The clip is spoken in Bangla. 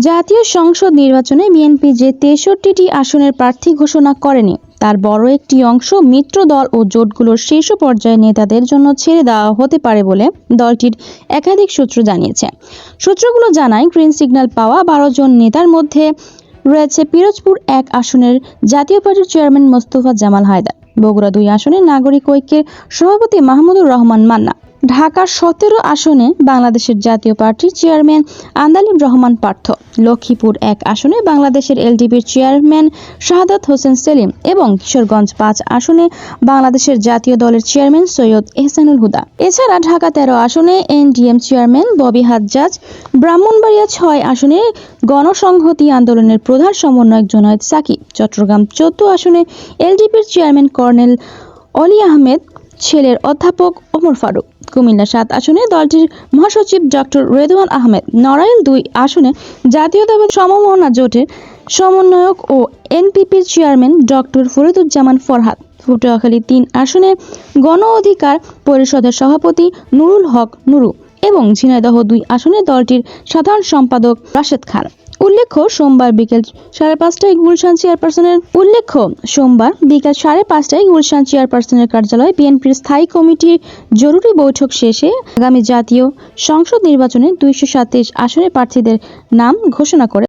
জাতীয় সংসদ নির্বাচনে বিএনপি যে ৬৩টি আসনের প্রার্থী ঘোষণা করেনি তার বড় একটি অংশ মিত্র দল ও জোটগুলোর শীর্ষ পর্যায়ের নেতাদের জন্য ছেড়ে দেওয়া হতে পারে বলে দলটির একাধিক সূত্র জানিয়েছে। সূত্রগুলো জানায়, গ্রিন সিগন্যাল পাওয়া ১২ জন নেতার মধ্যে রয়েছে পিরোজপুর ১ আসনের জাতীয় পার্টির চেয়ারম্যান মোস্তফা জামাল হায়দার, বগুড়া ২ আসনের নাগরিক ঐক্যের সভাপতি মাহমুদুর রহমান মান্না, ঢাকার ১৭ আসনে বাংলাদেশের জাতীয় পার্টির চেয়ারম্যান আন্দালিব রহমান পার্থ, লক্ষ্মীপুর ১ আসনে বাংলাদেশের এলডিপির চেয়ারম্যান শাহাদাত হোসেন সেলিম এবং কিশোরগঞ্জ ৫ আসনে বাংলাদেশের জাতীয় দলের চেয়ারম্যান সৈয়দ এহসানুল হুদা। এছাড়া ঢাকা ১৩ আসনে এনডিএম চেয়ারম্যান ববি হাজ্জাজ, ব্রাহ্মণবাড়িয়া ৬ আসনে গণসংহতি আন্দোলনের প্রধান সমন্বয়ক জুনায়েদ সাকিব, চট্টগ্রাম ১৪ আসনে এলডিপির চেয়ারম্যান কর্নেল অলি আহমেদ ছেলের অধ্যাপক ওমর ফারুক, কুমিল্লা ৭ আসনে দলটির মহাসচিব ডক্টর রেদওয়ান আহমেদ, নড়াইল ২ আসনে জাতীয়তাবাদী সমমনা জোটের সমন্বয়ক ও এনপিপির চেয়ারম্যান ডক্টর ফরিদুজ্জামান ফরহাদ, পটুয়াখালী ৩ আসনে গণ অধিকার পরিষদের সভাপতি নুরুল হক নুরু এবং ঝিনাইদহ ২ আসনে দলটির সাধারণ সম্পাদক রাশেদ খান। উল্লেখ্য, সোমবার বিকেল ৫:৩০টায় গুলশান চেয়ারপারসনের কার্যালয়ে বিএনপির স্থায়ী কমিটির জরুরি বৈঠক শেষে আগামী জাতীয় সংসদ নির্বাচনে ২৩৭ আসনের প্রার্থীদের নাম ঘোষণা করে